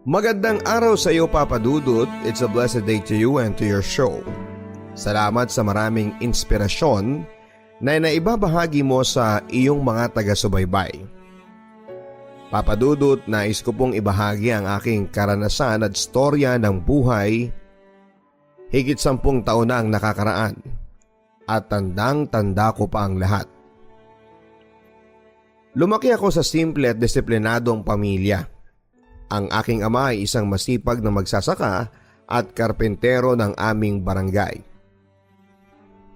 Magandang araw sa iyo, Papa Dudut. It's a blessed day to you and to your show. Salamat sa maraming inspirasyon na naibabahagi mo sa iyong mga taga-subaybay. Papa Dudut, nais ko pong ibahagi ang aking karanasan at storya ng buhay. Higit 10 taon na ang nakakaraan at tandang-tanda ko pa ang lahat. Lumaki ako sa simple at disiplinadong pamilya. Ang aking ama ay isang masipag na magsasaka at karpentero ng aming barangay.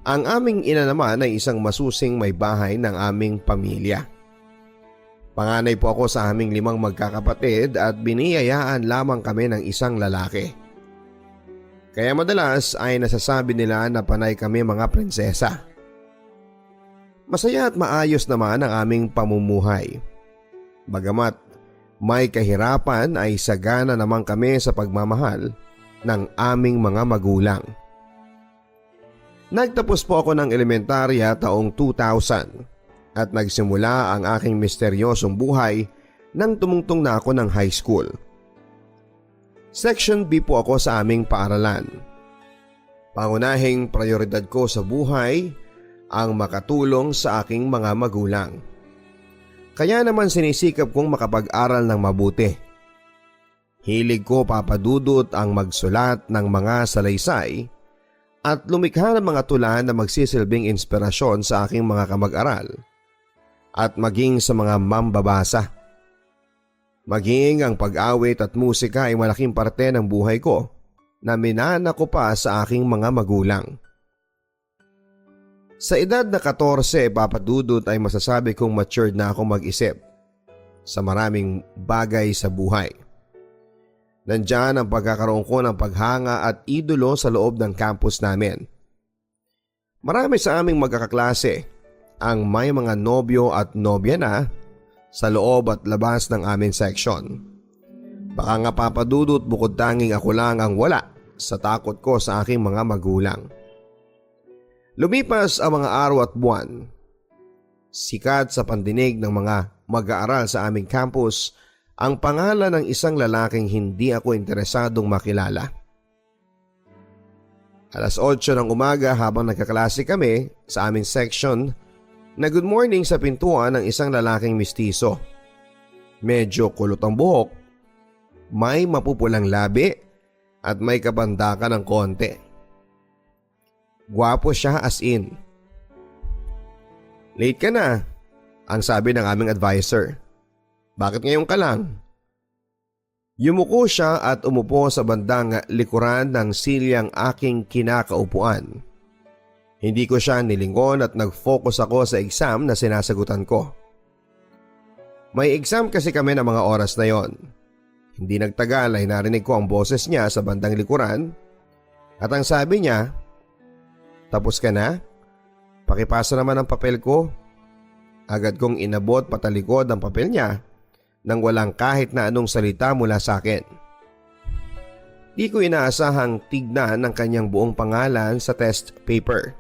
Ang aming ina naman ay isang masusing may bahay ng aming pamilya. Panganay po ako sa aming 5 magkakapatid at biniyayaan lamang kami ng isang lalaki. Kaya madalas ay nasasabi nila na panay kami mga prinsesa. Masaya at maayos naman ang aming pamumuhay. Bagamat may kahirapan ay sagana naman kami sa pagmamahal ng aming mga magulang. Nagtapos po ako ng elementarya taong 2000 at nagsimula ang aking misteryosong buhay nang tumungtong na ako ng high school. Section B po ako sa aming paaralan. Pangunahing prioridad ko sa buhay ang makatulong sa aking mga magulang. Kaya naman sinisikap kong makapag-aral ng mabuti. Hilig ko, Papa Dudut, ang magsulat ng mga salaysay at lumikha ng mga tula na magsisilbing inspirasyon sa aking mga kamag-aral at maging sa mga mambabasa. Maging ang pag-awit at musika ay malaking parte ng buhay ko na minana ko pa sa aking mga magulang. Sa edad na 14, Papa Dudut, ay masasabi kong matured na ako mag-isip sa maraming bagay sa buhay. Nandiyan ang pagkakaroon ko ng paghanga at idolo sa loob ng campus namin. Marami sa aming magkakaklase ang may mga nobyo at nobya na sa loob at labas ng aming section. Baka nga, Papa Dudut, bukod tanging ako lang ang wala sa takot ko sa aking mga magulang. Lumipas ang mga araw at buwan. Sikat sa pandinig ng mga mag-aaral sa aming campus ang pangalan ng isang lalaking hindi ako interesadong makilala. Alas 8 ng umaga habang nagkaklase kami sa aming section, na good morning sa pintuan ng isang lalaking mistiso. Medyo kulot ang buhok, may mapupulang labi at may kabandakan ng konti. Gwapo siya as in. Late ka na, ang sabi ng aming advisor. Bakit ngayon ka lang? Yumuko siya at umupo sa bandang likuran ng silyang aking kinakaupuan. Hindi ko siya nilingon at nag-focus ako sa exam na sinasagutan ko. May exam kasi kami ng mga oras na yon. Hindi nagtagal ay narinig ko ang boses niya sa bandang likuran at ang sabi niya, "Tapos ka na? Pakipasa naman ang papel ko." Agad kong inabot patalikod ang papel niya nang walang kahit na anong salita mula sa akin. Di ko inaasahang tignan ang kanyang buong pangalan sa test paper.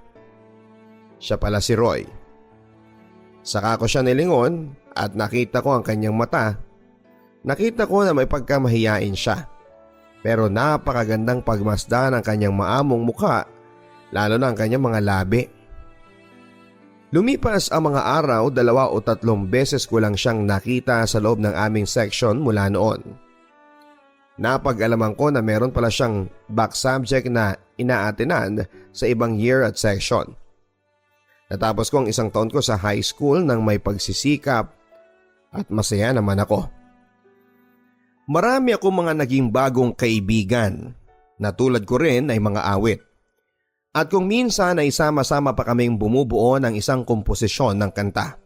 Siya pala si Roy. Saka ko siya nilingon at nakita ko ang kanyang mata. Nakita ko na may pagkamahiyain siya, pero napakagandang pagmasdan ang kanyang maamong mukha, lalo na ang kanyang mga labi. Lumipas ang mga araw, 2 o 3 beses ko lang siyang nakita sa loob ng aming section mula noon. Napag-alaman ko na meron pala siyang back subject na inaatenan sa ibang year at section. Natapos ko ang 1 taon ko sa high school nang may pagsisikap at masaya naman ako. Marami akong mga naging bagong kaibigan na tulad ko rin ay mga awit. At kung minsan ay sama-sama pa kaming bumubuo ng isang komposisyon ng kanta.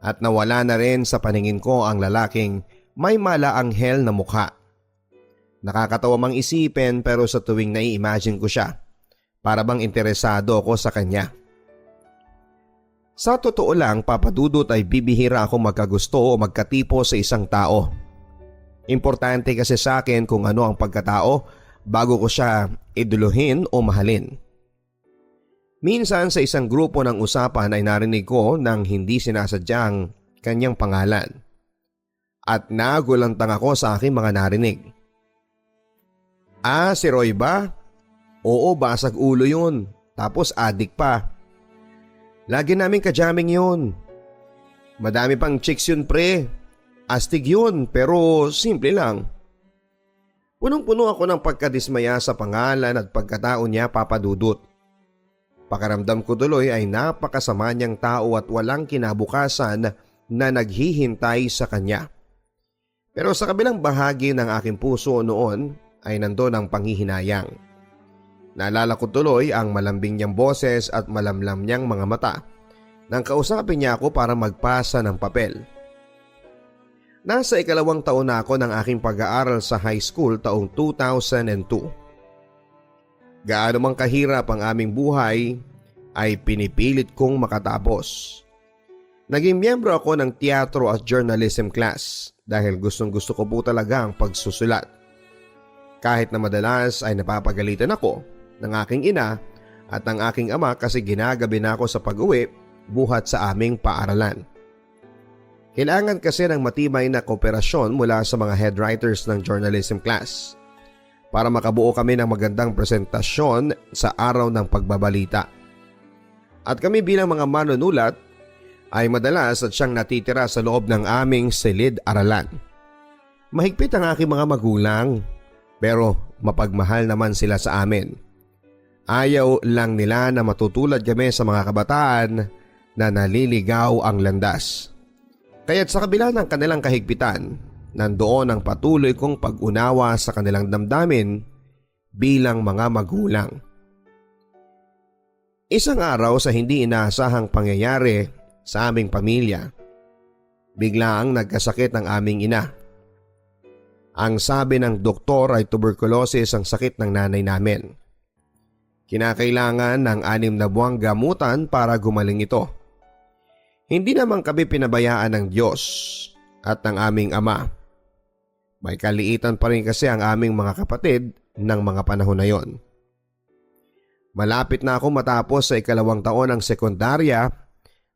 At nawala na rin sa paningin ko ang lalaking may malaanghel na mukha. Nakakatawa mang isipin pero sa tuwing nai-imagine ko siya, para bang interesado ako sa kanya. Sa totoo lang, Papa Dudut, ay bibihira akong magkagusto o magkatipo sa isang tao. Importante kasi sa akin kung ano ang pagkatao bago ko siya iduluhin o mahalin. Minsan sa isang grupo ng usapan ay narinig ko nang hindi sinasadyang kanyang pangalan. at nagulantang ako sa aking mga narinig. Si Roy ba? Oo, basag ulo yun. Tapos adik pa. Lagi namin kajaming yun. Madami pang chicks yun pre. Astig yun pero simple lang. Punong-puno ako ng pagkadismaya sa pangalan at pagkatao niya, Papa Dudut. Pakaramdam ko tuloy ay napakasama niyang tao at walang kinabukasan na naghihintay sa kanya. Pero sa kabilang bahagi ng aking puso noon ay nandoon ang panghihinayang. Naalala ko tuloy ang malambing niyang boses at malamlam niyang mga mata nang kausapin niya ako para magpasa ng papel. Nasa 2nd taon na ako ng aking pag-aaral sa high school taong 2002. Gaano mang kahirap ang aming buhay ay pinipilit kong makatapos. Naging miyembro ako ng teatro at journalism class dahil gustong-gusto ko po talaga ang pagsusulat. Kahit na madalas ay napapagalitan ako ng aking ina at ng aking ama kasi ginagabi na ako sa pag-uwi buhat sa aming paaralan. Kailangan kasi ng matibay na kooperasyon mula sa mga head writers ng journalism class para makabuo kami ng magandang presentasyon sa araw ng pagbabalita. At kami bilang mga manunulat ay madalas at siyang natitira sa loob ng aming silid-aralan. Mahigpit ang aking mga magulang pero mapagmahal naman sila sa amin. Ayaw lang nila na matutulad kami sa mga kabataan na naliligaw ang landas. Kaya't sa kabila ng kanilang kahigpitan, nandoon ang patuloy kong pag-unawa sa kanilang damdamin bilang mga magulang. Isang araw sa hindi inaasahang pangyayari sa aming pamilya, biglaang nagkasakit ang aming ina. Ang sabi ng doktor ay tuberculosis ang sakit ng nanay namin. Kinakailangan ng 6 na buwang gamutan para gumaling ito. Hindi naman kami pinabayaan ng Diyos at ng aming ama. May kaliitan pa rin kasi ang aming mga kapatid ng mga panahon na yon. Malapit na ako matapos sa 2nd taon ng sekundarya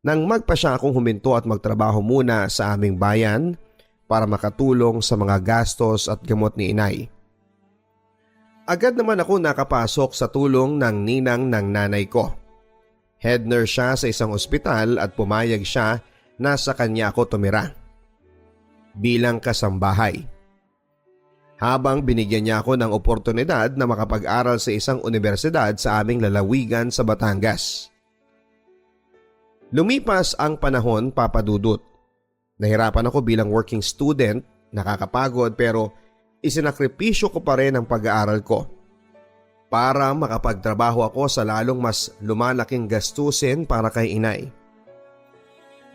nang magpasya akong huminto at magtrabaho muna sa aming bayan para makatulong sa mga gastos at gamot ni inay. Agad naman ako nakapasok sa tulong ng ninang ng nanay ko. Head nurse siya sa isang ospital at pumayag siya na sa kanya ako tumira bilang kasambahay. Habang binigyan niya ako ng oportunidad na makapag-aral sa isang universidad sa aming lalawigan sa Batangas. Lumipas ang panahon, Papa Dudut. Nahirapan ako bilang working student, nakakapagod pero isinakripisyo ko pa rin ang pag-aaral ko para makapagtrabaho ako sa lalong mas lumalaking gastusin para kay inay.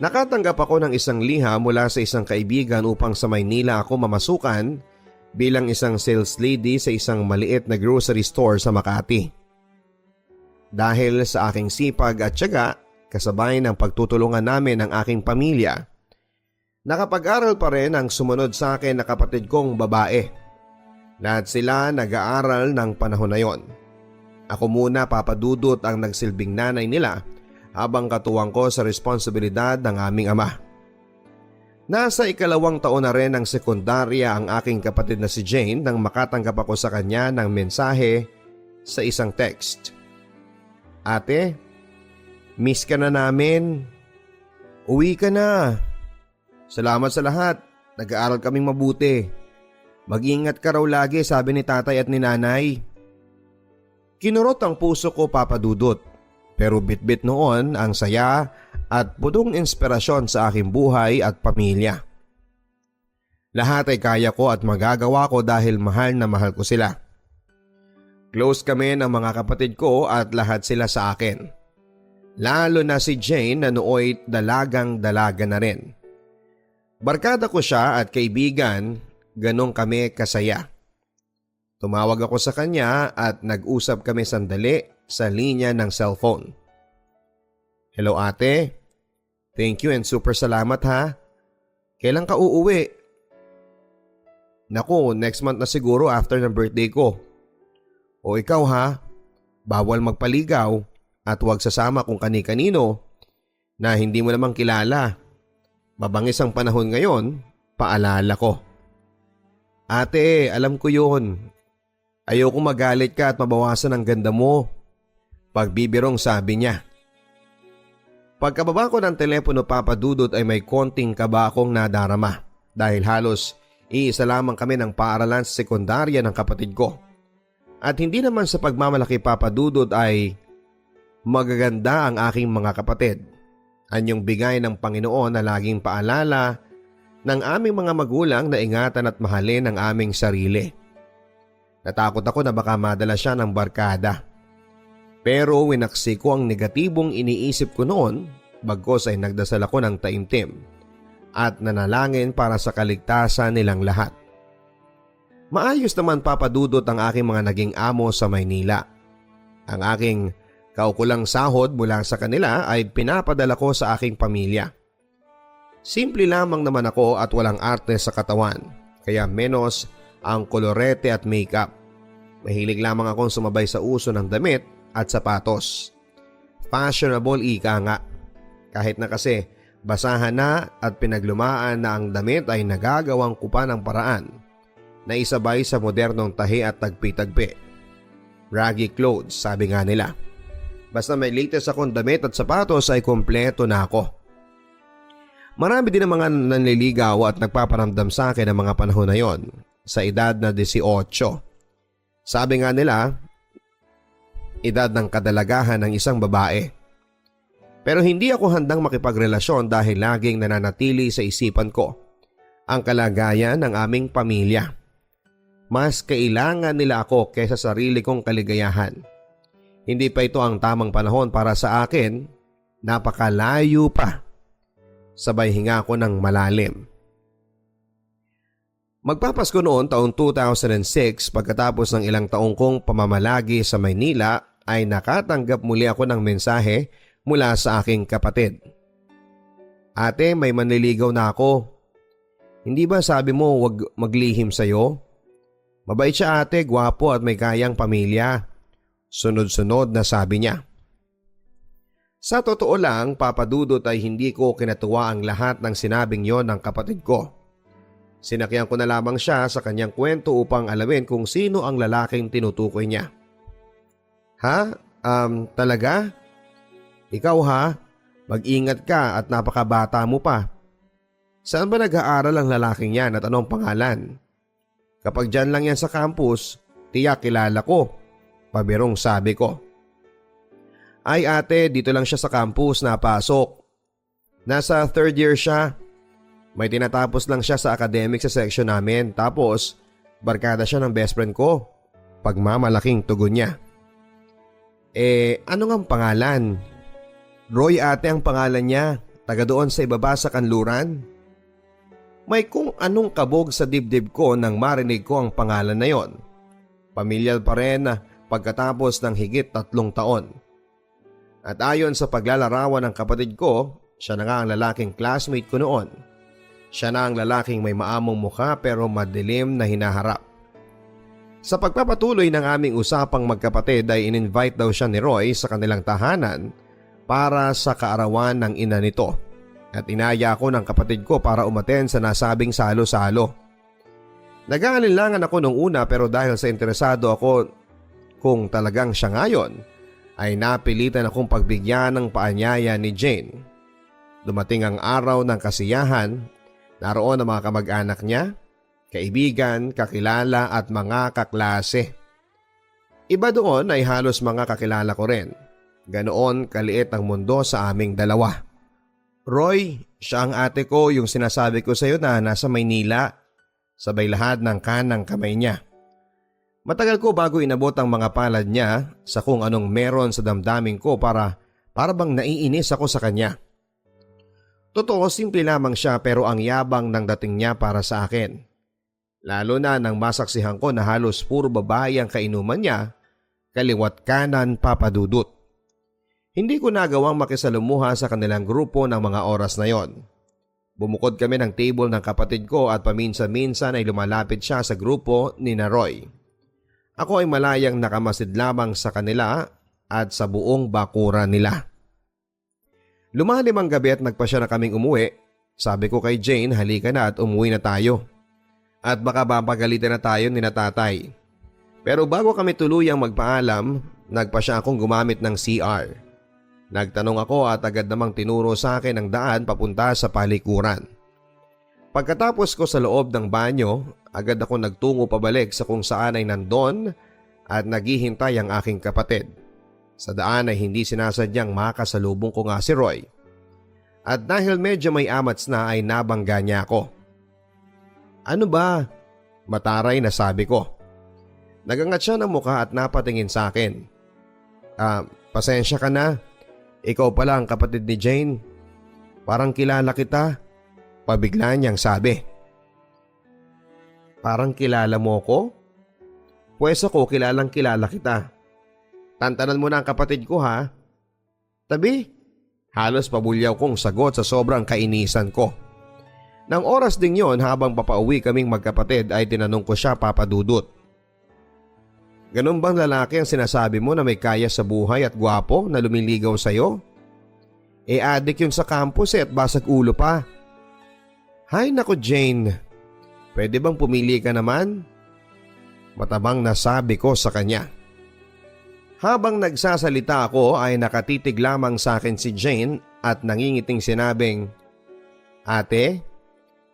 Nakatanggap ako ng isang liham mula sa isang kaibigan upang sa Maynila ako mamasukan bilang isang sales lady sa isang maliit na grocery store sa Makati. Dahil sa aking sipag at tiyaga, kasabay ng pagtutulungan namin ng aking pamilya, nakapag-aral pa rin ang sumunod sa akin na kapatid kong babae. Lahat sila nag-aaral ng panahon na yon. Ako muna, Papa Dudut, ang nagsilbing nanay nila habang katuwang ko sa responsibilidad ng aming ama. Nasa 2nd taon na rin ng sekundarya ang aking kapatid na si Jane nang makatanggap ako sa kanya ng mensahe sa isang text. Ate, miss ka na namin. Uwi ka na. Salamat sa lahat. Nag-aaral kaming mabuti. Mag-ingat ka raw lagi, sabi ni tatay at ni nanay. Kinurot ang puso ko, Papa Dudut. Pero bitbit noon ang saya at pudong inspirasyon sa aking buhay at pamilya. Lahat ay kaya ko at magagawa ko dahil mahal na mahal ko sila. Close kami ng mga kapatid ko at lahat sila sa akin. Lalo na si Jane na nooy dalagang-dalaga na rin. Barkada ko siya at kaibigan, ganong kami kasaya. Tumawag ako sa kanya at nag-usap kami sandali sa linya ng cellphone. Hello ate, thank you and super salamat ha. Kailan ka uuwi? Naku, next month na siguro after ng birthday ko. O ikaw ha, bawal magpaligaw at huwag sasama kung kani-kanino na hindi mo namang kilala. Mabangis ang panahon ngayon paalala ko. Ate, alam ko yun. Ayoko magalit ka at mabawasan ang ganda mo. Pagbibirong sabi niya. Pagkababa ko ng telepono papadudot ay may konting kaba akong nadarama dahil halos iisa lamang kami ng paaralan sa sekundarya ng kapatid ko. At hindi naman sa pagmamalaki papadudot ay magaganda ang aking mga kapatid. Anyong bigay ng Panginoon na laging paalala ng aming mga magulang na ingatan at mahalin ang aming sarili. Natakot ako na baka madala siya ng barkada. Pero winaksi ko ang negatibong iniisip ko noon bagkos ay nagdasal ako ng taimtim at nanalangin para sa kaligtasan nilang lahat. Maayos naman papadudot ang aking mga naging amo sa Maynila. Ang aking kaukulang sahod mula sa kanila ay pinapadala ko sa aking pamilya. Simple lamang naman ako at walang arte sa katawan, kaya menos ang kolorete at makeup. Mahilig lamang akong sumabay sa uso ng damit at sapatos. Fashionable ika nga. Kahit na kasi basahan na at pinaglumaan na ang damit ay nagagawang ko pa ng paraan na isabay sa modernong tahi at tagpi-tagpi. Raggy clothes, sabi nga nila. Basta may latest akong damit at sapatos ay kompleto na ako. Marami din ang mga nanliligaw at nagpaparamdam sa akin ng mga panahon na yon sa edad na 18. Sabi nga nila, edad ng kadalagahan ng isang babae. Pero hindi ako handang makipagrelasyon dahil laging nananatili sa isipan ko ang kalagayan ng aming pamilya. Mas kailangan nila ako kaysa sarili kong kaligayahan. Hindi pa ito ang tamang panahon para sa akin, napakalayo pa. Sabay hinga ko ng malalim. Magpapasko noon taong 2006 pagkatapos ng ilang taong kong pamamalagi sa Maynila ay nakatanggap muli ako ng mensahe mula sa aking kapatid. Ate, may manliligaw na ako. Hindi ba sabi mo wag maglihim sa'yo? Mabait siya ate, gwapo at may kayang pamilya. Sunod-sunod na sabi niya. Sa totoo lang, papadudot ay hindi ko kinatuwa ang lahat ng sinabing yon ng kapatid ko. Sinakyan ko na lamang siya sa kanyang kwento upang alamin kung sino ang lalaking tinutukoy niya. Ha? Talaga? Ikaw ha? Mag-ingat ka at napakabata mo pa. Saan ba nag-aaral ang lalaking yan at anong pangalan? Kapag dyan lang yan sa campus, tiyak kilala ko. Pabirong sabi ko. Ay ate, dito lang siya sa campus napasok. Nasa third year siya. May tinatapos lang siya sa academic sa section namin tapos barkada siya ng best friend ko. Pagmamalaking tugon niya. Ano nga pangalan? Roy ate ang pangalan niya, taga doon sa ibaba sa kanluran. May kung anong kabog sa dibdib ko nang marinig ko ang pangalan na yon. Pamilyar pa rin pagkatapos ng higit 3 taon. At ayon sa paglalarawan ng kapatid ko, siya na nga ang lalaking classmate ko noon. Siya na ang lalaking may maamong mukha pero madilim na hinaharap. Sa pagpapatuloy ng aming usapang magkapatid ay in-invite daw siya ni Roy sa kanilang tahanan para sa kaarawan ng ina nito. At inaya ako ng kapatid ko para umaten sa nasabing salo-salo. Nag-aalinlangan ako nung una pero dahil sa interesado ako kung talagang siya ngayon, ay napilitan akong pagbigyan ng paanyaya ni Jane. Dumating ang araw ng kasiyahan, naroon ang mga kamag-anak niya, kaibigan, kakilala at mga kaklase. Iba doon ay halos mga kakilala ko rin. Ganoon kaliit ang mundo sa aming dalawa. Roy, siya ang ate ko yung sinasabi ko sa iyo na nasa Maynila. Sabay lahat ng kanang kamay niya. Matagal ko bago inabot ang mga palad niya sa kung anong meron sa damdamin ko para bang naiinis ako sa kanya. Totoo, simple lamang siya pero ang yabang ng dating niya para sa akin. Lalo na nang masaksihan ko na halos puro babae ang kainuman niya, kaliwat kanan papadudot. Hindi ko nagawang makisalumuha sa kanilang grupo ng mga oras na yon. Bumukod kami ng table ng kapatid ko at paminsan-minsan ay lumalapit siya sa grupo ni Roy. Ako ay malayang nakamasid lamang sa kanila at sa buong bakuran nila. Lumalim ang gabi at nagpasya na kaming umuwi. Sabi ko kay Jane, halika na at umuwi na tayo. At baka mapagalitan na tayo ni na tatay. Pero bago kami tuluyang magpaalam, nagpa siya akong gumamit ng CR. Nagtanong ako at agad namang tinuro sa akin ang daan papunta sa palikuran. Pagkatapos ko sa loob ng banyo, agad ako nagtungo pabalik sa kung saan ay nandon at naghihintay ang aking kapatid. Sa daan ay hindi sinasadyang makasalubong ko nga si Roy. At dahil medyo may amats na ay nabangga niya ako. Ano ba? Mataray na sabi ko. Nagangat siya ng mukha at napatingin sa akin. Pasensya ka na. Ikaw pala ang kapatid ni Jane. Parang kilala kita. Pabigla niyang sabi. Parang kilala mo ko? Pwes ako kilalang kilala kita. Tantanan mo na ang kapatid ko ha. Tabi. Halos pabulyaw kong sagot sa sobrang kainisan ko. Nang oras ding yon habang papauwi kaming magkapatid ay tinanong ko siya, Papa Dudut. Ganun bang lalaki ang sinasabi mo na may kaya sa buhay at gwapo na lumiligaw sa'yo? Adik yun sa campus at basag ulo pa. Hay nako Jane, pwede bang pumili ka naman? Matabang nasabi ko sa kanya. Habang nagsasalita ako ay nakatitig lamang sa akin si Jane at nangingiting sinabing, Ate,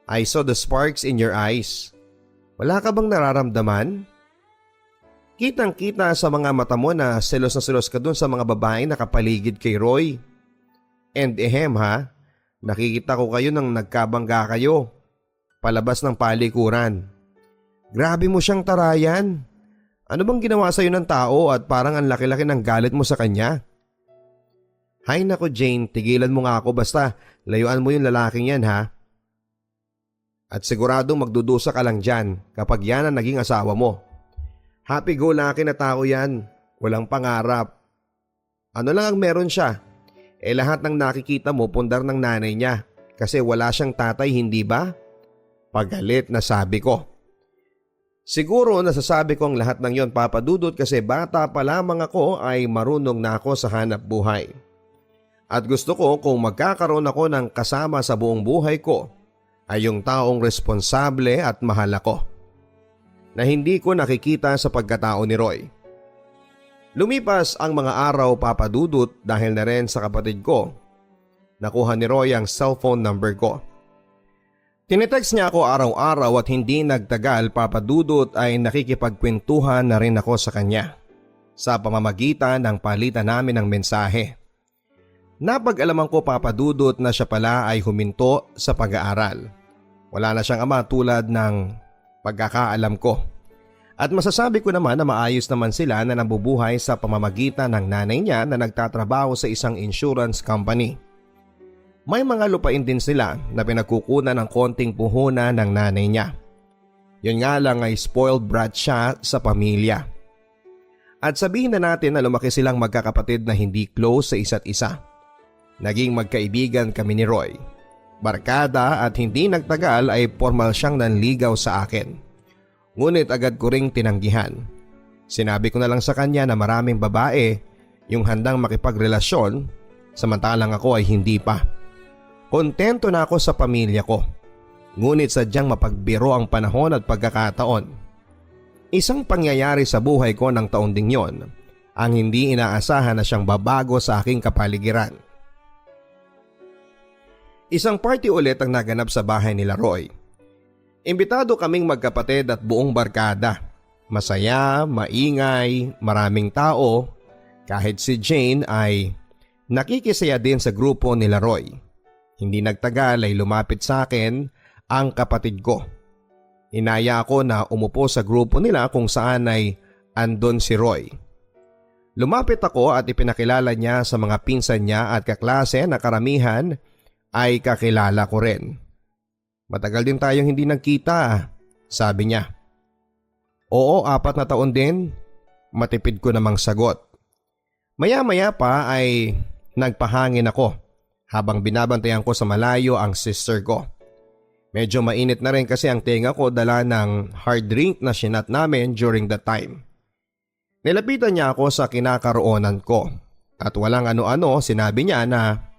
I saw the sparks in your eyes. Wala ka bang nararamdaman? Kitang-kita sa mga mata mo na selos na selos ka dun sa mga babaeng nakapaligid kay Roy. And ha, nakikita ko kayo nang nagkabangga kayo. Palabas ng palikuran. Grabe mo siyang tarayan. Ano bang ginawa sa'yo ng tao at parang ang laki-laki ng galit mo sa kanya? Hay nako Jane, tigilan mo nga ako basta layuan mo yung lalaking yan ha. At siguradong magdudusa ka lang dyan kapag yan ang naging asawa mo. Happy-go-lucky na tao yan, walang pangarap. Ano lang ang meron siya? Lahat ng nakikita mo pundar ng nanay niya kasi wala siyang tatay, hindi ba? Pagalit na sabi ko. Siguro nasasabi ko ang lahat ng yon, Papa Dudut, kasi bata pa lamang ako ay marunong na ako sa hanap buhay. At gusto ko kung magkakaroon ako ng kasama sa buong buhay ko ay yung taong responsable at mahal ako. Na hindi ko nakikita sa pagkatao ni Roy. Lumipas ang mga araw, Papa Dudut, dahil na rin sa kapatid ko. Nakuha ni Roy ang cellphone number ko. Tinitext niya ako araw-araw at hindi nagtagal, Papa Dudut, ay nakikipagkwentuhan na rin ako sa kanya sa pamamagitan ng palitan namin ng mensahe. Napag-alaman ko, Papa Dudut, na siya pala ay huminto sa pag-aaral. Wala na siyang ama tulad ng pagkakaalam ko. At masasabi ko naman na maayos naman sila na nabubuhay sa pamamagitan ng nanay niya na nagtatrabaho sa isang insurance company. May mga lupain din sila na pinagkukunan ng konting puhunan ng nanay niya. Yun nga lang ay spoiled brat siya sa pamilya. At sabihin na natin na lumaki silang magkakapatid na hindi close sa isa't isa. Naging magkaibigan kami ni Roy. Barkada at hindi nagtagal ay formal siyang nanligaw sa akin. Ngunit agad ko ring tinanggihan. Sinabi ko na lang sa kanya na maraming babae yung handang makipagrelasyon samantalang ako ay hindi pa. Kontento na ako sa pamilya ko. Ngunit sadyang mapagbiro ang panahon at pagkakataon. Isang pangyayari sa buhay ko ng taon ding yon ang hindi inaasahan na siyang babago sa aking kapaligiran. Isang party ulit ang naganap sa bahay nila Roy. Imbitado kaming magkapatid at buong barkada. Masaya, maingay, maraming tao. Kahit si Jane ay nakikisaya din sa grupo nila Roy. Hindi nagtagal ay lumapit sa akin ang kapatid ko. Inaya ako na umupo sa grupo nila kung saan ay andon si Roy. Lumapit ako at ipinakilala niya sa mga pinsan niya at kaklase na karamihan ay kakilala ko rin. Matagal din tayong hindi nagkita, sabi niya. Oo, 4 na taon din, matipid ko namang sagot. Maya-maya pa ay nagpahangin ako habang binabantayan ko sa malayo ang sister ko. Medyo mainit na rin kasi ang tenga ko dala ng hard drink na sinat namin during that time. Nilapitan niya ako sa kinakaroonan ko at walang ano-ano sinabi niya na,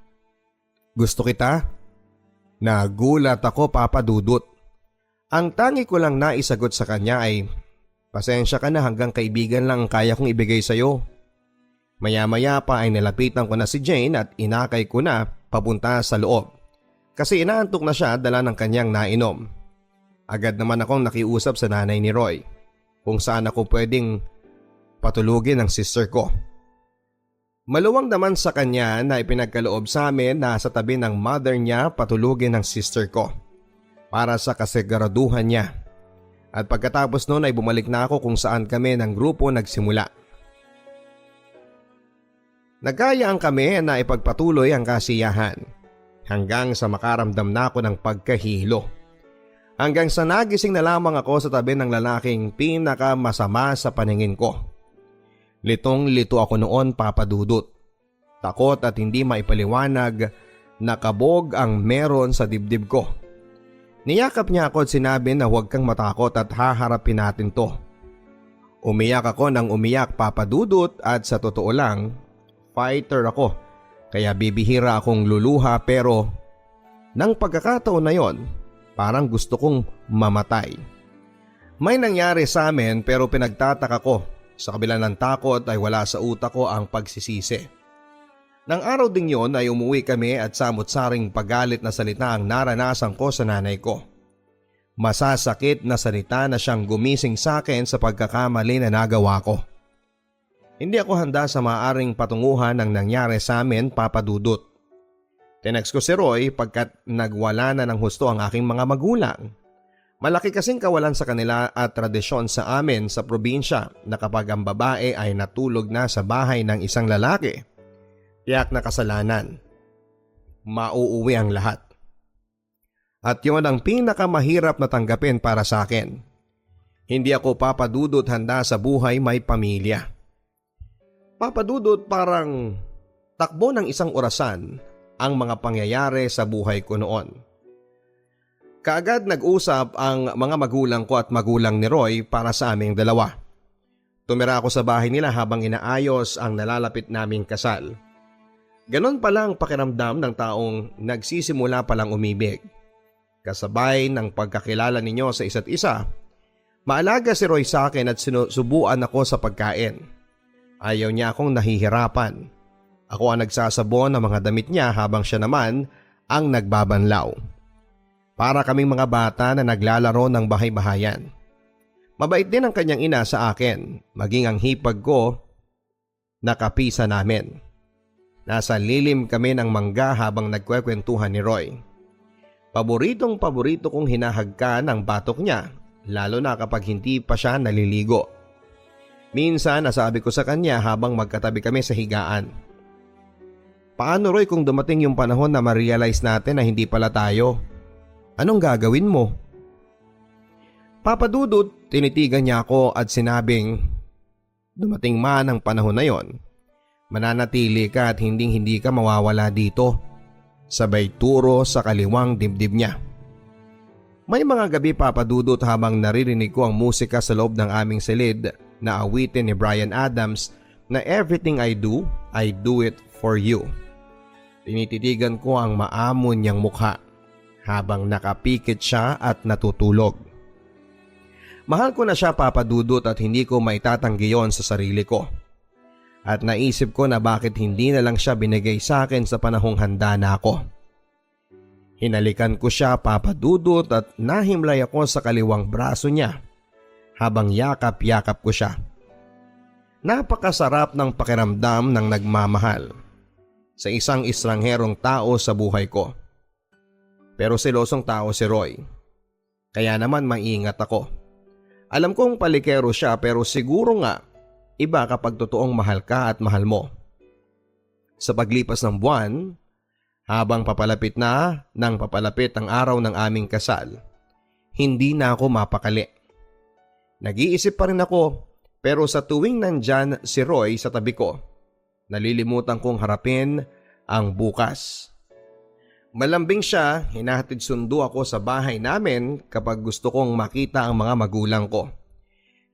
gusto kita. Nagulat ako, Papa Dudut. Ang tangi ko lang naisagot sa kanya ay, pasensya ka na, hanggang kaibigan lang ang kaya kong ibigay sa'yo. Maya-maya pa ay nilapitan ko na si Jane at inakay ko na papunta sa loob. Kasi inaantok na siya dala ng kanyang nainom. Agad naman akong nakiusap sa nanay ni Roy kung saan ako pwedeng patulugin ng sister ko. Maluwang naman sa kanya na ipinagkaloob sa amin na sa tabi ng mother niya patulugin ng sister ko para sa kasiguraduhan niya. At pagkatapos noon ay bumalik na ako kung saan kami ng grupo nagsimula. Nagkayaan kami na ipagpatuloy ang kasiyahan hanggang sa makaramdam na ako ng pagkahilo. Hanggang sa nagising na lamang ako sa tabi ng lalaking pinakamasama sa paningin ko. Litong-lito ako noon, Papa Dudut. Takot at hindi maipaliwanag na kabog ang meron sa dibdib ko. Niyakap niya ako at sinabi na huwag kang matakot at haharapin natin to. Umiyak ako ng umiyak, Papa Dudut, at sa totoo lang, fighter ako. Kaya bibihira akong luluha, pero nang pagkakataon na yon, parang gusto kong mamatay. May nangyari sa amin pero pinagtataka ko. Sa kabila ng takot ay wala sa utak ko ang pagsisisi. Nang araw ding yon ay umuwi kami at samot-saring pagalit na salita ang naranasan ko sa nanay ko. Masasakit na salita na siyang gumising sa akin sa pagkakamali na nagawa ko. Hindi ako handa sa maaaring patunguhan ng nangyari sa amin, Papa Dudut. Tinext ko si Roy pagkat nagwala na ng husto ang aking mga magulang. Malaki kasing kawalan sa kanila at tradisyon sa amin sa probinsya na kapag ang babae ay natulog na sa bahay ng isang lalaki, tiyak na kasalanan. Mauuwi ang lahat. At yon ang pinakamahirap na tanggapin para sa akin. Hindi ako, Papa Dudut, handa sa buhay may pamilya. Papa Dudut, parang takbo ng isang orasan ang mga pangyayari sa buhay ko noon. Kaagad nag-usap ang mga magulang ko at magulang ni Roy para sa aming dalawa. Tumira ako sa bahay nila habang inaayos ang nalalapit naming kasal. Ganon pala ang pakiramdam ng taong nagsisimula palang umibig. Kasabay ng pagkakilala ninyo sa isa't isa, maalaga si Roy sa akin at sinusubuan ako sa pagkain. Ayaw niya akong nahihirapan. Ako ang nagsasabon ng mga damit niya habang siya naman ang nagbabanlaw. Para kaming mga bata na naglalaro ng bahay-bahayan. Mabait din ang kanyang ina sa akin, maging ang hipag ko nakapisa namin. Nasa lilim kami ng mangga habang nagkwekwentuhan ni Roy. Paboritong paborito kong hinahagkan ang batok niya, lalo na kapag hindi pa siya naliligo. Minsan nasabi ko sa kanya habang magkatabi kami sa higaan. Paano, Roy, kung dumating yung panahon na ma-realize natin na hindi pala tayo? Anong gagawin mo? Papa Dudut, tinitigan niya ako at sinabing, dumating man ang panahon na yon, mananatili ka at hindi ka mawawala dito. Sabay turo sa kaliwang dibdib niya. May mga gabi, Papa Dudut, habang naririnig ko ang musika sa loob ng aming silid na awitin ni Bryan Adams na everything I do it for you. Tinititigan ko ang maamon niyang mukha habang nakapikit siya at natutulog. Mahal ko na siya, Papa Dudut, at hindi ko maitatanggi yon sa sarili ko. At naisip ko na bakit hindi na lang siya binigay sa akin sa panahong handa na ako. Hinalikan ko siya, Papa Dudut, at nahimlay ako sa kaliwang braso niya habang yakap-yakap ko siya. Napakasarap ng pakiramdam ng nagmamahal sa isang estrangherong tao sa buhay ko. Pero selosong tao si Roy. Kaya naman maingat ako. Alam kong palikero siya, pero siguro nga iba kapag totoong mahal ka at mahal mo. Sa paglipas ng buwan, habang papalapit ang araw ng aming kasal, hindi na ako mapakali. Nag-iisip pa rin ako, pero sa tuwing nandyan si Roy sa tabi ko, nalilimutan kong harapin ang bukas. Malambing siya, hinahatid sundo ako sa bahay namin kapag gusto kong makita ang mga magulang ko.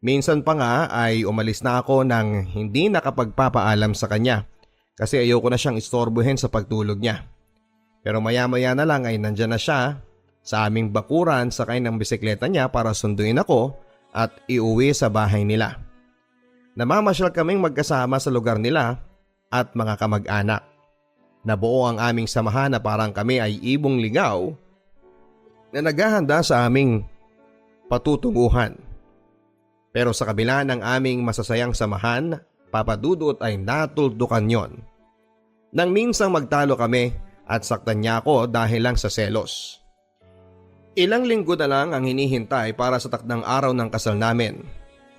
Minsan pa nga ay umalis na ako nang hindi nakapagpapaalam sa kanya kasi ayoko na siyang istorbohin sa pagtulog niya. Pero maya-maya na lang ay nandyan na siya sa aming bakuran sakay ng bisikleta niya para sunduin ako at iuwi sa bahay nila. Namamasyal kaming magkasama sa lugar nila at mga kamag-anak. Nabuo ang aming samahan na parang kami ay ibong ligaw na naghahanda sa aming patutunguhan. Pero sa kabila ng aming masasayang samahan, Papa Dudut, ay natuldukan yon. Nang minsang magtalo kami at saktan niya ako dahil lang sa selos. Ilang linggo na lang ang hinihintay para sa takdang araw ng kasal namin.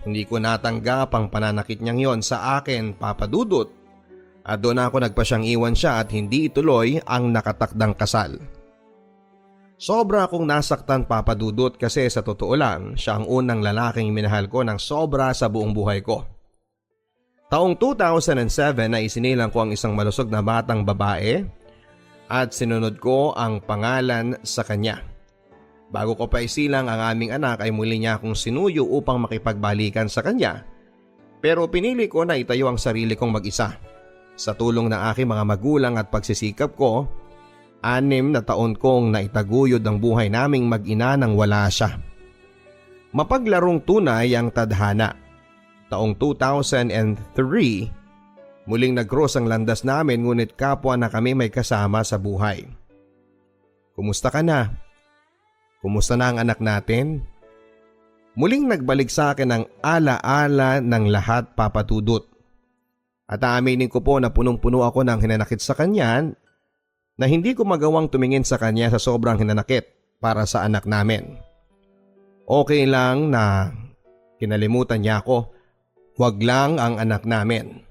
Hindi ko natanggap ang pananakit niyang yon sa akin, Papa Dudut. At doon ako nagpasyang iwan siya at hindi ituloy ang nakatakdang kasal. Sobra akong nasaktan, Papa Dudut, kasi sa totoo lang siya ang unang lalaking minahal ko ng sobra sa buong buhay ko. Taong 2007 na isinilang ko ang isang malusog na batang babae at sinunod ko ang pangalan sa kanya. Bago ko pa isilang ang aming anak ay muli niya akong sinuyo upang makipagbalikan sa kanya, pero pinili ko na itayo ang sarili kong mag-isa. Sa tulong ng aking mga magulang at pagsisikap ko, 6 na taon kong naitaguyod ang buhay naming mag-ina nang wala siya. Mapaglarong tunay ang tadhana. Taong 2003, muling nag-cross ang landas namin ngunit kapwa na kami may kasama sa buhay. Kumusta ka na? Kumusta na ang anak natin? Muling nagbalik sa akin ang ala-ala ng lahat, Papa Dudut. At aaminin ko po na punong-puno ako ng hinanakit sa kanya na hindi ko magawang tumingin sa kanya sa sobrang hinanakit para sa anak namin. Okay lang na kinalimutan niya ako, wag lang ang anak namin.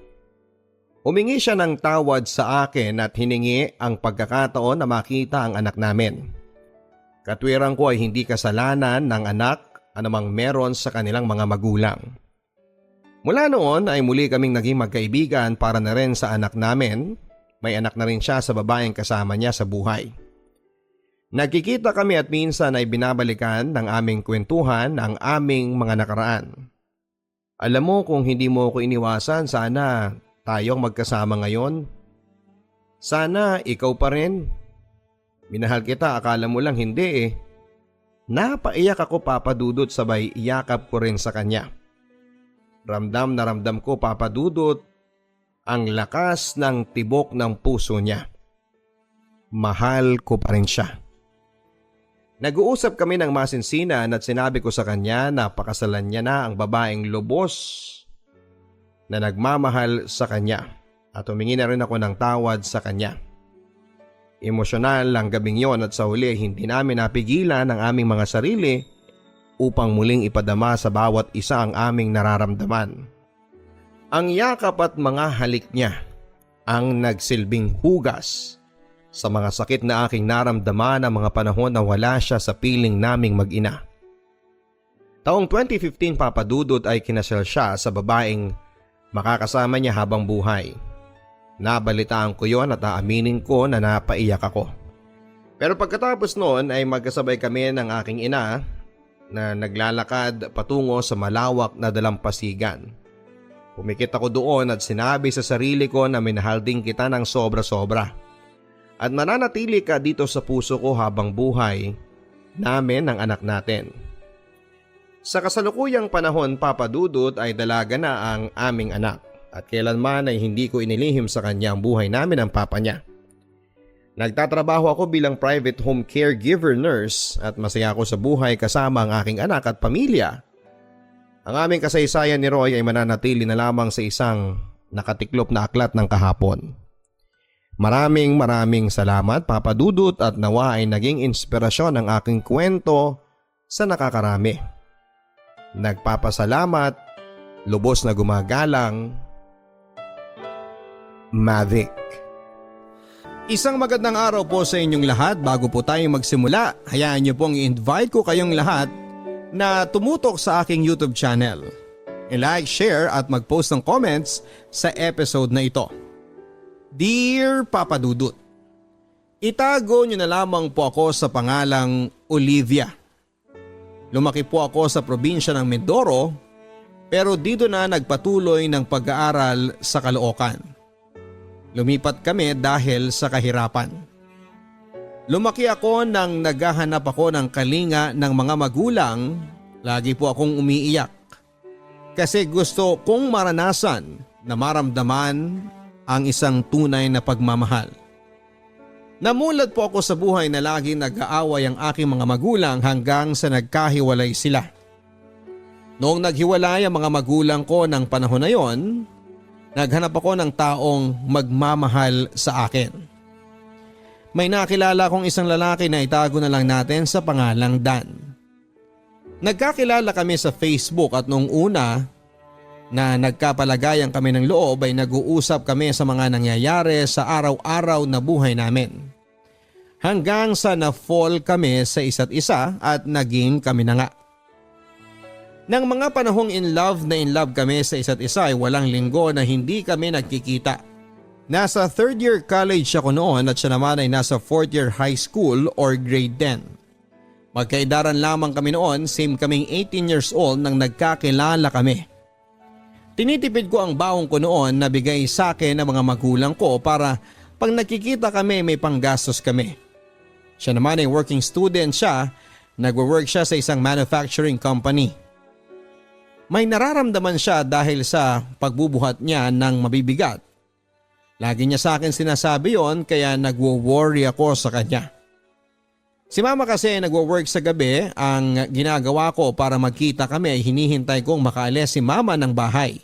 Humingi siya ng tawad sa akin at hiningi ang pagkakataon na makita ang anak namin. Katwiran ko ay hindi kasalanan ng anak anumang meron sa kanilang mga magulang. Mula noon ay muli kaming naging magkaibigan para na rin sa anak namin. May anak na rin siya sa babaeng kasama niya sa buhay. Nagkikita kami at minsan ay binabalikan ng aming kwentuhan ang aming mga nakaraan. Alam mo, kung hindi mo ako iniwasan, sana tayong magkasama ngayon. Sana ikaw pa rin. Minahal kita, akala mo lang hindi eh. Napaiyak ako, Papa Dudut, sabay iyakap ko rin sa kanya. Ramdam na ramdam ko, Papa Dudut, ang lakas ng tibok ng puso niya. Mahal ko pa rin siya. Nag-uusap kami ng masinsinan at sinabi ko sa kanya na pakasalan niya na ang babaeng lubos na nagmamahal sa kanya at humingi na rin ako ng tawad sa kanya. Emosyonal ang gabing yon at sa huli hindi namin napigilan ang aming mga sarili upang muling ipadama sa bawat isa ang aming nararamdaman. Ang yakap at mga halik niya ang nagsilbing hugas sa mga sakit na aking naramdaman ng mga panahon na wala siya sa piling naming mag-ina. Taong 2015, Papa Dudut, ay kinasal siya sa babaeng makakasama niya habang buhay. Nabalitaan ko yon at aaminin ko na napaiyak ako. Pero pagkatapos noon ay magkasabay kami ng aking ina na naglalakad patungo sa malawak na dalampasigan. Pumikit ako doon at sinabi sa sarili ko na minahal din kita ng sobra-sobra. At mananatili ka dito sa puso ko habang buhay namin ang anak natin. Sa kasalukuyang panahon, Papa Dudut, ay dalaga na ang aming anak at kailanman ay hindi ko inilihim sa kanya ang buhay namin ng papa niya. Nagtatrabaho ako bilang private home caregiver nurse at masaya ako sa buhay kasama ang aking anak at pamilya. Ang aming kasaysayan ni Roy ay mananatili na lamang sa isang nakatiklop na aklat ng kahapon. Maraming salamat, Papa Dudut, at nawa ay naging inspirasyon ang aking kwento sa nakakarami. Nagpapasalamat, lubos na gumagalang, Mavic. Isang magandang araw po sa inyong lahat. Bago po tayo magsimula, hayaan niyo pong i-invite ko kayong lahat na tumutok sa aking YouTube channel. I-like, share at mag-post ng comments sa episode na ito. Dear Papa Dudut, itago niyo na lamang po ako sa pangalang Olivia. Lumaki po ako sa probinsya ng Mindoro pero dito na nagpatuloy ng pag-aaral sa Caloocan. Lumipat kami dahil sa kahirapan. Lumaki ako nang naghahanap ako ng kalinga ng mga magulang, lagi po akong umiiyak. Kasi gusto kong maranasan na maramdaman ang isang tunay na pagmamahal. Namulat po ako sa buhay na laging nag-aaway ang aking mga magulang hanggang sa nagkahiwalay sila. Noong naghiwalay ang mga magulang ko ng panahon na yon, naghanap ako ng taong magmamahal sa akin. May nakilala kong isang lalaki na itago na lang natin sa pangalang Dan. Nagkakilala kami sa Facebook at noong una na nagkapalagayan kami ng loob ay nag-uusap kami sa mga nangyayari sa araw-araw na buhay namin. Hanggang sa na-fall kami sa isa't isa at naging kami na nga. Nang mga panahong in love kami sa isa't isa ay walang linggo na hindi kami nagkikita. Nasa 3rd year college ako noon at siya naman ay nasa 4th year high school or grade 10. Magkaidaran lamang kami noon, same kaming 18 years old nang nagkakilala kami. Tinitipid ko ang baong ko noon na bigay sa akin ng mga magulang ko para pag nagkikita kami may panggastos kami. Siya naman ay working student siya, nagwo-work siya sa isang manufacturing company. May nararamdaman siya dahil sa pagbubuhat niya ng mabibigat. Lagi niya sa akin sinasabi yon kaya nagwo-worry ako sa kanya. Si mama kasi nagwo-work sa gabi, ang ginagawa ko para magkita kami ay hinihintay kong makaalis si mama ng bahay.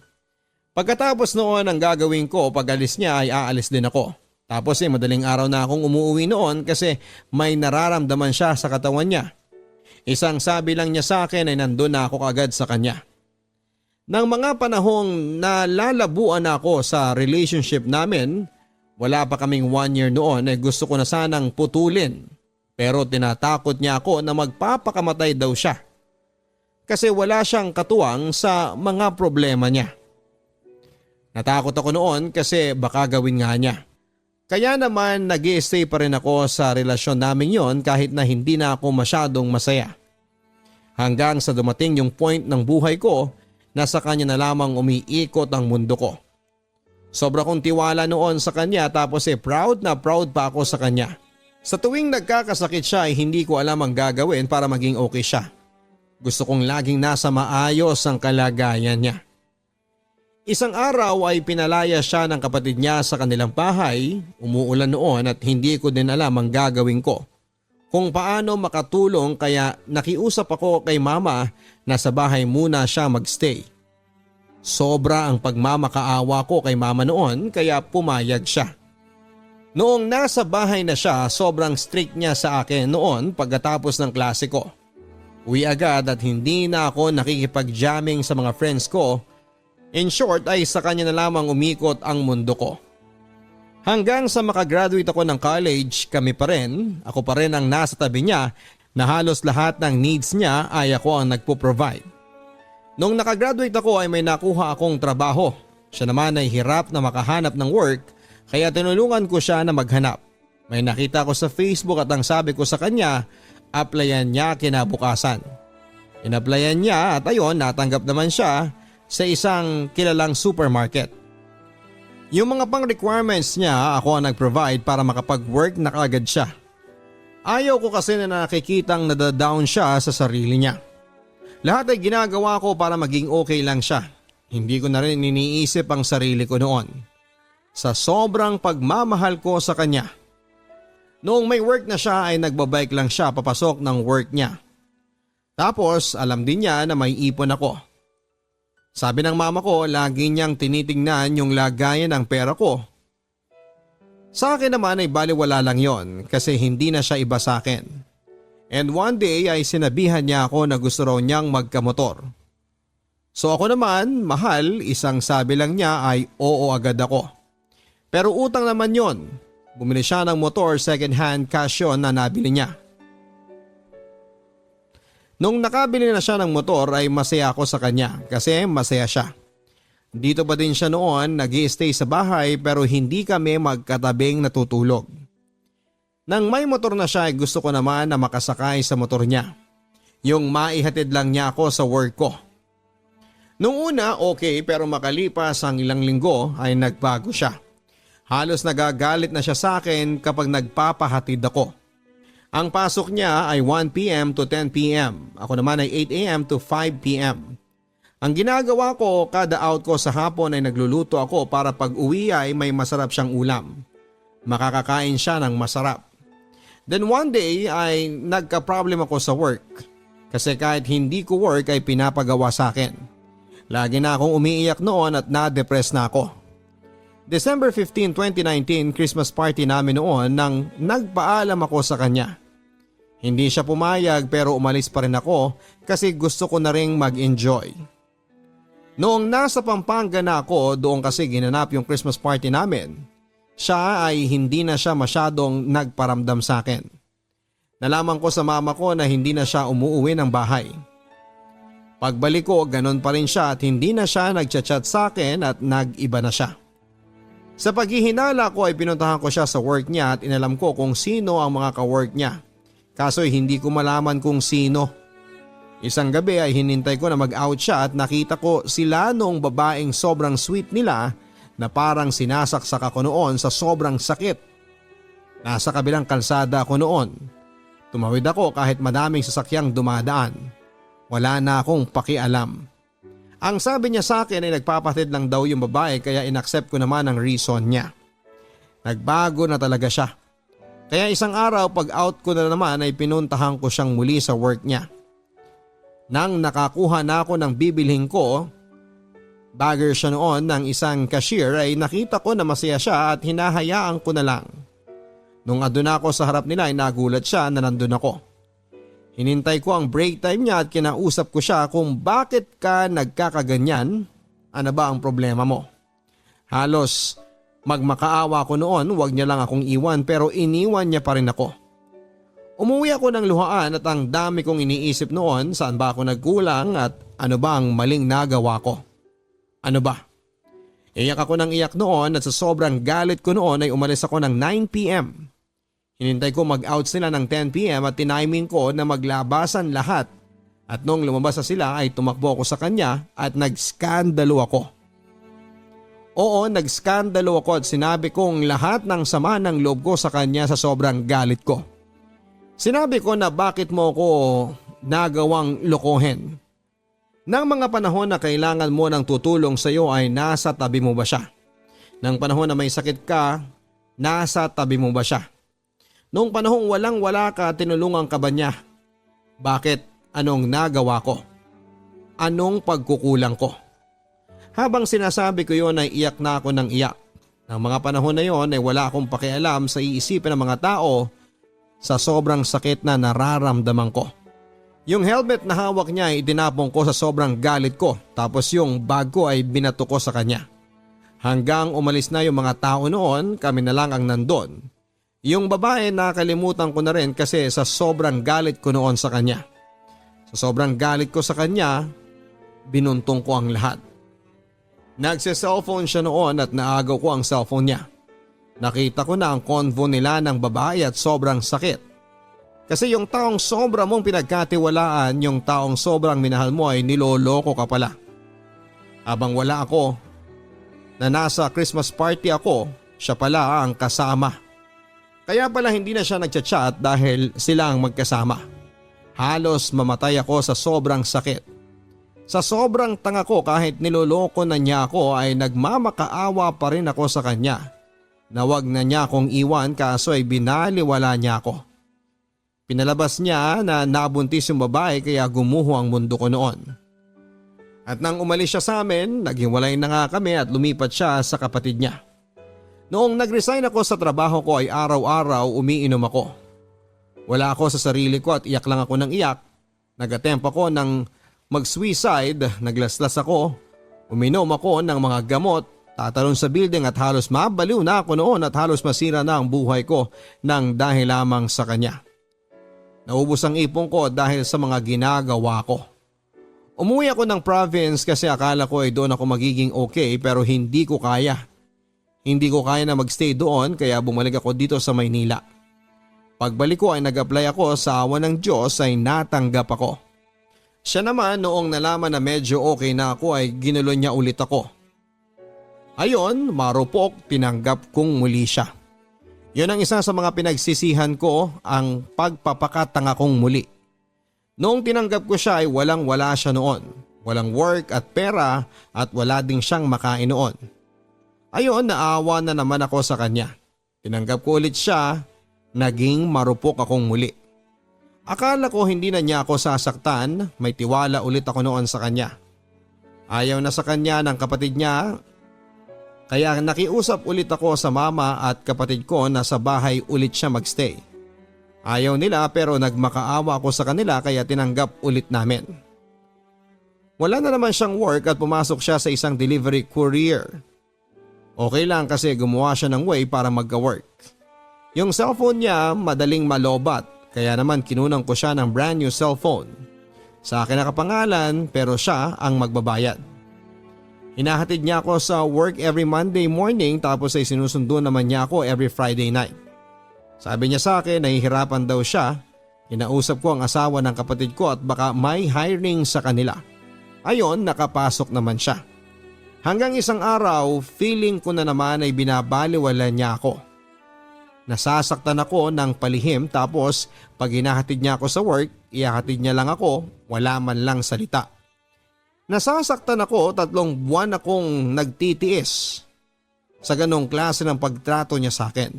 Pagkatapos noon ang gagawin ko pag alis niya ay aalis din ako. Tapos madaling araw na akong umuwi noon kasi may nararamdaman siya sa katawan niya. Isang sabi lang niya sa akin ay nandun na ako agad sa kanya. Nang mga panahong nalalabuan ako sa relationship namin, wala pa kaming 1 year noon gusto ko na sanang putulin. Pero tinatakot niya ako na magpapakamatay daw siya. Kasi wala siyang katuwang sa mga problema niya. Natakot ako noon kasi baka gawin nga niya. Kaya naman nag-i-stay pa rin ako sa relasyon namin yon kahit na hindi na ako masyadong masaya. Hanggang sa dumating yung point ng buhay ko, nasa kanya na lamang umiikot ang mundo ko. Sobra kong tiwala noon sa kanya tapos proud na proud pa ako sa kanya. Sa tuwing nagkakasakit siya ay hindi ko alam ang gagawin para maging okay siya. Gusto kong laging nasa maayos ang kalagayan niya. Isang araw ay pinalaya siya ng kapatid niya sa kanilang bahay, umuulan noon at hindi ko din alam ang gagawin ko. Kung paano makatulong kaya nakiusap ako kay mama na sa bahay muna siya magstay. Sobra ang pagmamakaawa ko kay mama noon kaya pumayag siya. Noong nasa bahay na siya, sobrang strict niya sa akin noon pagkatapos ng klase ko. Uwi agad at hindi na ako nakikipag-jamming sa mga friends ko. In short ay sa kanya na lamang umikot ang mundo ko. Hanggang sa makagraduate ako ng college, ako pa rin ang nasa tabi niya na halos lahat ng needs niya ay ako ang nagpo-provide. Nung nakagraduate ako ay may nakuha akong trabaho. Siya naman ay hirap na makahanap ng work kaya tinulungan ko siya na maghanap. May nakita ko sa Facebook at ang sabi ko sa kanya, applyan niya kinabukasan. Inaplayan niya at ayon natanggap naman siya sa isang kilalang supermarket. Yung mga pang requirements niya ako ang nag-provide para makapag-work na kaagad siya. Ayaw ko kasi na nakikitang nadadown siya sa sarili niya. Lahat ay ginagawa ko para maging okay lang siya. Hindi ko na rin iniisip ang sarili ko noon. Sa sobrang pagmamahal ko sa kanya. Noong may work na siya ay nagbabike lang siya papasok ng work niya. Tapos alam din niya na may ipon ako. Sabi ng mama ko, lagi niyang tinitingnan yung lagayan ng pera ko. Sa akin naman ay baliwala lang yon kasi hindi na siya iba sa akin. And one day ay sinabihan niya ako na gusto raw niyang magkamotor. So ako naman, mahal, isang sabi lang niya ay oo agad ako. Pero utang naman yon. Bumili siya ng motor second hand cash yun na nabili niya. Nung nakabili na siya ng motor ay masaya ako sa kanya kasi masaya siya. Dito pa din siya noon nag-i-stay sa bahay pero hindi kami magkatabing natutulog. Nang may motor na siya ay gusto ko naman na makasakay sa motor niya. Yung maihatid lang niya ako sa work ko. Nung una okay pero makalipas ang ilang linggo ay nagbago siya. Halos nagagalit na siya sa akin kapag nagpapahatid ako. Ang pasok niya ay 1 p.m. to 10 p.m. Ako naman ay 8 a.m. to 5 p.m. Ang ginagawa ko kada out ko sa hapon ay nagluluto ako para pag uwi ay may masarap siyang ulam. Makakakain siya ng masarap. Then one day ay nagka-problem ako sa work. Kasi kahit hindi ko work ay pinapagawa sa akin. Lagi na akong umiiyak noon at na-depress na ako. December 15, 2019, Christmas party namin noon nang nagpaalam ako sa kanya. Hindi siya pumayag pero umalis pa rin ako kasi gusto ko na ring mag-enjoy. Noong nasa Pampanga na ako, doon kasi ginanap yung Christmas party namin. Siya ay hindi na siya masyadong nagparamdam sa akin. Nalaman ko sa mama ko na hindi na siya umuuwi ng bahay. Pagbalik ko, ganun pa rin siya at hindi na siya nagchat-chat sa akin at nag-iba na siya. Sa paghihinala ko ay pinuntahan ko siya sa work niya at inalam ko kung sino ang mga ka-work niya. Kaso hindi ko malaman kung sino. Isang gabi ay hinintay ko na mag-out siya at nakita ko sila noong babaeng sobrang sweet nila na parang sinasaksak ako noon sa sobrang sakit. Nasa kabilang kalsada ako noon. Tumawid ako kahit madaming sasakyang dumadaan. Wala na akong pakialam. Ang sabi niya sa akin ay nagpapatid lang daw yung babae kaya inaccept ko naman ang reason niya. Nagbago na talaga siya. Kaya isang araw pag out ko na naman ay pinuntahan ko siyang muli sa work niya. Nang nakakuha na ako ng bibilhin ko, bagger siya noon ng isang cashier ay nakita ko na masaya siya at hinahayaan ko na lang. Nung andun ako sa harap nila ay nagulat siya na nandun ako. Hinintay ko ang break time niya at kinausap ko siya kung bakit ka nagkakaganyan, ano ba ang problema mo. Halos magmakaawa ko noon, wag niya lang akong iwan pero iniwan niya pa rin ako. Umuwi ako ng luhaan at ang dami kong iniisip noon saan ba ako nagkulang at ano ba ang maling nagawa ko. Ano ba? Iyak ako ng iyak noon at sa sobrang galit ko noon ay umalis ako ng 9 p.m. Hinintay ko mag-out sila ng 10 p.m. at tiniming ko na maglabasan lahat. At nung lumabas na sila ay tumakbo ako sa kanya at nagskandalo ako. Oo, nagskandalo ako at sinabi kong lahat ng sama ng loob ko sa kanya sa sobrang galit ko. Sinabi ko na bakit mo ko nagawang lokohin. Nang mga panahon na kailangan mo ng tutulong sa iyo ay nasa tabi mo ba siya? Nang panahon na may sakit ka, nasa tabi mo ba siya? Noong panahong walang-wala ka, tinulungan ka ba niya? Bakit? Anong nagawa ko? Anong pagkukulang ko? Habang sinasabi ko yon ay iyak na ako ng iyak. Nang mga panahon na yon ay wala akong pakialam sa iisipin ng mga tao sa sobrang sakit na nararamdaman ko. Yung helmet na hawak niya ay itinapon ko sa sobrang galit ko tapos yung bag ko ay binato ko sa kanya. Hanggang umalis na yung mga tao noon, kami na lang ang nandun. Yung babae nakalimutan ko na rin kasi sa sobrang galit ko noon sa kanya. Sa sobrang galit ko sa kanya, binuntong ko ang lahat. Nagse-cellphone siya noon at naagaw ko ang cellphone niya. Nakita ko na ang convo nila ng babae at sobrang sakit. Kasi yung taong sobra mong pinagkatiwalaan, yung taong sobrang minahal mo ay niloloko ka pala. Habang wala ako, na nasa Christmas party ako, siya pala ang kasama. Kaya pala hindi na siya nagchat-chat dahil sila ang magkasama. Halos mamatay ako sa sobrang sakit. Sa sobrang tanga ko kahit niloloko na niya ako ay nagmamakaawa pa rin ako sa kanya. Na wag na niya akong iwan kaso ay binaliwala niya ako. Pinalabas niya na nabuntis yung babae kaya gumuho ang mundo ko noon. At nang umalis siya sa amin, naghiwalay na nga kami at lumipat siya sa kapatid niya. Noong nag-resign ako sa trabaho ko ay araw-araw umiinom ako. Wala ako sa sarili ko at iyak lang ako ng iyak. Nag-attempt ako ng mag-suicide, naglaslas ako, uminom ako ng mga gamot, tatalon sa building at halos mabaliw na ako noon at halos masira na ang buhay ko nang dahil lamang sa kanya. Naubos ang ipon ko dahil sa mga ginagawa ko. Umuwi ako ng province kasi akala ko ay doon ako magiging okay pero hindi ko kaya. Hindi ko kaya na magstay doon kaya bumalik ako dito sa Maynila. Pagbalik ko ay nag-apply ako sa awa ng Diyos ay natanggap ako. Siya naman noong nalaman na medyo okay na ako ay ginulo niya ulit ako. Ayon, marupok, tinanggap kong muli siya. Yun ang isa sa mga pinagsisihan ko, ang pagpapakatanga kong muli. Noong tinanggap ko siya ay walang-wala siya noon. Walang work at pera at wala ding siyang makain noon. Ayon, naawa na naman ako sa kanya. Tinanggap ko ulit siya, naging marupok akong muli. Akala ko hindi na niya ako sasaktan, may tiwala ulit ako noon sa kanya. Ayaw na sa kanya ng kapatid niya, kaya nakiusap ulit ako sa mama at kapatid ko na sa bahay ulit siya magstay. Ayaw nila pero nagmakaawa ako sa kanila kaya tinanggap ulit namin. Wala na naman siyang work at pumasok siya sa isang delivery courier. Okay lang kasi gumawa siya ng way para magka-work. Yung cellphone niya madaling malobat kaya naman kinunan ko siya ng brand new cellphone. Sa akin nakapangalan pero siya ang magbabayad. Hinahatid niya ako sa work every Monday morning tapos ay sinusundo naman niya ako every Friday night. Sabi niya sa akin nahihirapan daw siya. Inausap ko ang asawa ng kapatid ko at baka may hiring sa kanila. Ayon, nakapasok naman siya. Hanggang isang araw, feeling ko na naman ay binabaliwala niya ako. Nasasaktan ako ng palihim tapos pag hinahatid niya ako sa work, ihahatid niya lang ako, wala man lang salita. Nasasaktan ako, 3 buwan akong nagtitiis sa ganong klase ng pagtrato niya sa akin.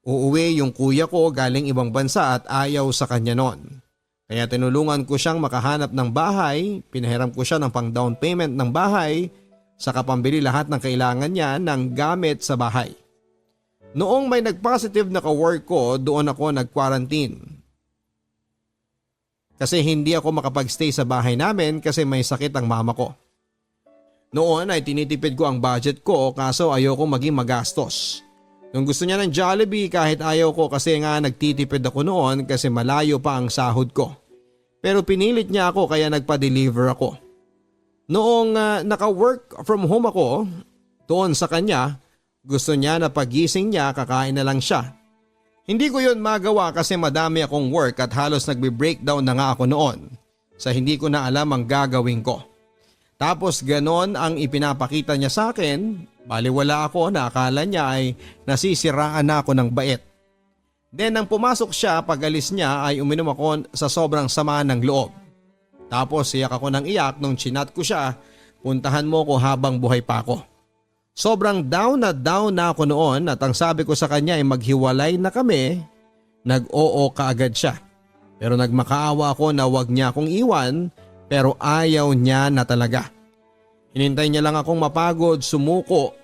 Uuwi yung kuya ko galing ibang bansa at ayaw sa kanya noon. Kaya tinulungan ko siyang makahanap ng bahay, pinahiram ko siya ng pang down payment ng bahay, saka pambili lahat ng kailangan niya ng gamit sa bahay. Noong may nag-positive na ka-work ko, doon ako nag-quarantine. Kasi hindi ako makapag-stay sa bahay namin kasi may sakit ang mama ko. Noon ay tinitipid ko ang budget ko kaso ayoko maging magastos. Nung gusto niya ng Jollibee kahit ayaw ko kasi nga nagtitipid ako noon kasi malayo pa ang sahod ko. Pero pinilit niya ako kaya nagpa-deliver ako. Noong naka-work from home ako, doon sa kanya, gusto niya na pagising niya kakain na lang siya. Hindi ko yun magawa kasi madami akong work at halos nagbe-breakdown na nga ako noon sa hindi ko na alam ang gagawin ko. Tapos ganon ang ipinapakita niya sa akin, baliwala ako na akala niya ay nasisiraan na ako ng bait. Then nang pumasok siya pag-alis niya ay uminom ako sa sobrang sama ng loob. Tapos iyak ako ng iyak nung chinat ko siya, puntahan mo ko habang buhay pa ako. Sobrang down na ako noon at ang sabi ko sa kanya ay maghiwalay na kami, nag-oo kaagad siya. Pero nagmakaawa ako na wag niya akong iwan pero ayaw niya na talaga. Hinintay niya lang akong mapagod, sumuko.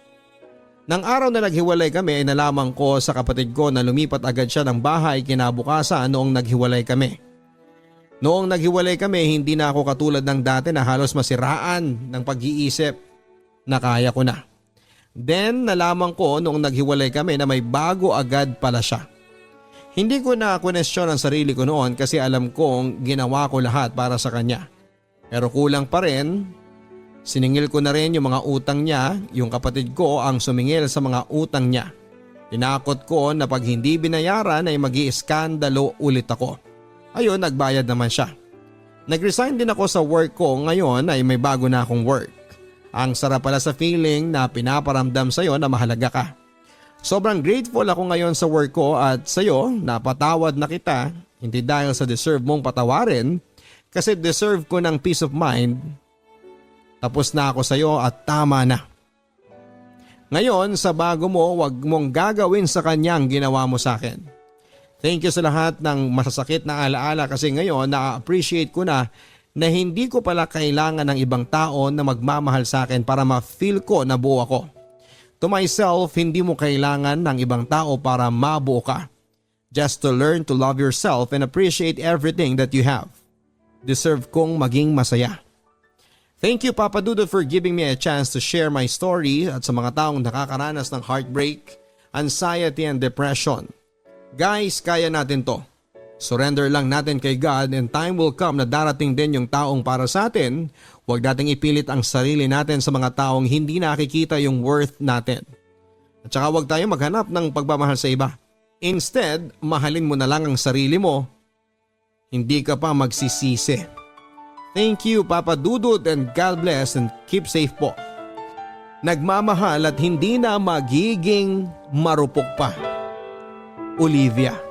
Nang araw na naghiwalay kami ay nalaman ko sa kapatid ko na lumipat agad siya ng bahay kinabukasan noong naghiwalay kami. Noong naghiwalay kami hindi na ako katulad ng dati na halos masiraan ng pag-iisip na kaya ko na. Then nalaman ko noong naghiwalay kami na may bago agad pala siya. Hindi ko na kwestiyon ang sarili ko noon kasi alam kong ginawa ko lahat para sa kanya. Pero kulang pa rin. Siningil ko na rin yung mga utang niya, yung kapatid ko ang sumingil sa mga utang niya. Tinakot ko na pag hindi binayaran ay mag-iiskandalo ulit ako. Ayun, nagbayad naman siya. Nag-resign din ako sa work ko, ngayon ay may bago na akong work. Ang sarap pala sa feeling na pinaparamdam sa'yo na mahalaga ka. Sobrang grateful ako ngayon sa work ko at sa'yo napatawad na kita, hindi dahil sa deserve mong patawarin, kasi deserve ko ng peace of mind. Tapos na ako sa iyo at tama na. Ngayon sa bago mo, wag mong gagawin sa kanya ang ginawa mo sa akin. Thank you sa lahat ng masasakit na alaala kasi ngayon na-appreciate ko na hindi ko pala kailangan ng ibang tao na magmamahal sa akin para ma-feel ko na buo ako. To myself, hindi mo kailangan ng ibang tao para mabuo ka. Just to learn to love yourself and appreciate everything that you have. Deserve kong maging masaya. Thank you Papa Dudut for giving me a chance to share my story at sa mga taong nakakaranas ng heartbreak, anxiety and depression. Guys, kaya natin to. Surrender lang natin kay God and time will come na darating din yung taong para sa atin. Huwag nating ipilit ang sarili natin sa mga taong hindi nakikita yung worth natin. At saka huwag tayo maghanap ng pagmamahal sa iba. Instead, mahalin mo na lang ang sarili mo. Hindi ka pa magsisisi. Thank you Papa Dudut and God bless and keep safe po. Nagmamahal at hindi na magiging marupok pa. Olivia.